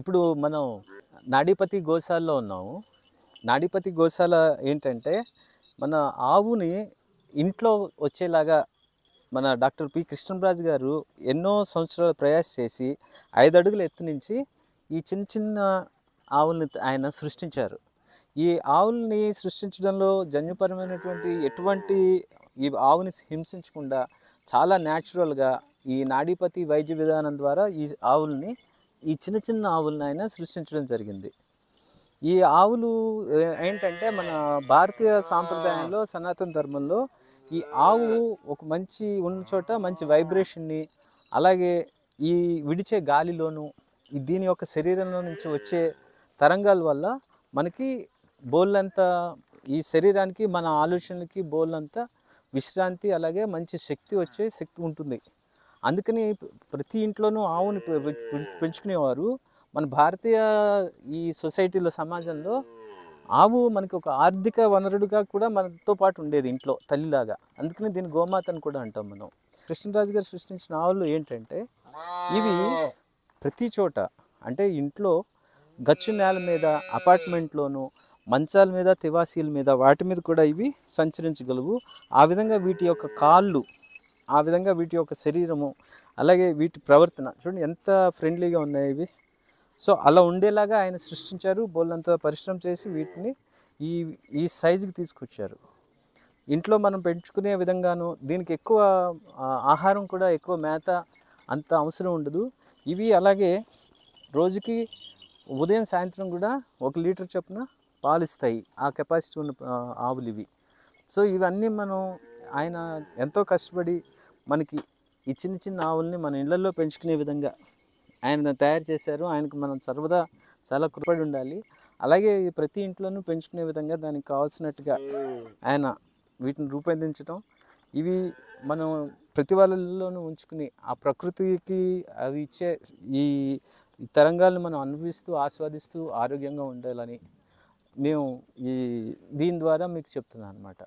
ఇప్పుడు మనం నాడీపతి గోశాలలో ఉన్నాము. నాడీపతి గోశాల ఏంటంటే మన ఆవుని ఇంట్లో వచ్చేలాగా మన డాక్టర్ పి కృష్ణంరాజు గారు ఎన్నో సంవత్సరాలు ప్రయాస చేసి 5 అడుగుల ఎత్తు నుంచి ఈ చిన్న చిన్న ఆవుల్ని ఆయన సృష్టించారు. ఈ ఆవుల్ని సృష్టించడంలో జన్యుపరమైనటువంటి ఎటువంటి ఈ ఆవుని హింసించకుండా చాలా న్యాచురల్గా ఈ నాడీపతి వైద్య విధానం ద్వారా ఈ చిన్న చిన్న ఆవులను ఆయన సృష్టించడం జరిగింది. ఈ ఆవులు ఏంటంటే మన భారతీయ సాంప్రదాయంలో సనాతన ధర్మంలో ఈ ఆవు ఒక మంచి ఉన్న చోట మంచి వైబ్రేషన్ని, అలాగే ఈ విడిచే గాలిలోను దీని యొక్క శరీరంలో నుంచి వచ్చే తరంగాల వల్ల మనకి బోళ్ళంతా ఈ శరీరానికి మన ఆలోచనలకి బోళ్ళంతా విశ్రాంతి, అలాగే మంచి శక్తి వచ్చే శక్తి ఉంటుంది. అందుకని ప్రతి ఇంట్లోనూ ఆవుని పెంచుకునేవారు. మన భారతీయ ఈ సొసైటీలో సమాజంలో ఆవు మనకి ఒక ఆర్థిక వనరుడుగా కూడా మనతో పాటు ఉండేది ఇంట్లో తల్లిలాగా. అందుకని దీన్ని గోమాత అని కూడా అంటాం మనం. కృష్ణరాజు గారు సృష్టించిన ఆవులు ఏంటంటే ఇవి ప్రతి చోట అంటే ఇంట్లో గచ్చు నేల మీద, అపార్ట్మెంట్లోనూ, మంచాల మీద, తివాసీల మీద, వాటి మీద కూడా ఇవి సంచరించగలవు. ఆ విధంగా వీటి యొక్క కాళ్ళు, ఆ విధంగా వీటి యొక్క శరీరము, అలాగే వీటి ప్రవర్తన చూడండి ఎంత ఫ్రెండ్లీగా ఉన్నాయి ఇవి. సో అలా ఉండేలాగా ఆయన సృష్టించారు. బోళ్ళంతా పరిశ్రమ చేసి వీటిని ఈ సైజుకి తీసుకొచ్చారు. ఇంట్లో మనం పెంచుకునే విధంగాను దీనికి ఎక్కువ ఆహారం కూడా, ఎక్కువ మేత అంత అవసరం ఉండదు. ఇవి అలాగే రోజుకి ఉదయం సాయంత్రం కూడా 1 లీటర్ చొప్పున పాలిస్తాయి. ఆ కెపాసిటీ ఉన్న ఆవులు ఇవి. సో ఇవన్నీ ఆయన ఎంతో కష్టపడి మనకి ఈ చిన్న చిన్న ఆవుల్ని మన ఇళ్లలో పెంచుకునే విధంగా ఆయన తయారు చేశారు. ఆయనకు మనం సర్వదా చాలా కృపడి ఉండాలి. అలాగే ప్రతి ఇంట్లోనూ పెంచుకునే విధంగా దానికి కావాల్సినట్టుగా ఆయన వీటిని రూపొందించడం, ఇవి మనం ప్రతి వాళ్ళలోనూ ఉంచుకుని ఆ ప్రకృతికి అవి ఇచ్చే ఈ తరంగాలను మనం అనుభవిస్తూ, ఆస్వాదిస్తూ ఆరోగ్యంగా ఉండాలని నేను దీని ద్వారా మీకు చెప్తున్నాను అన్నమాట.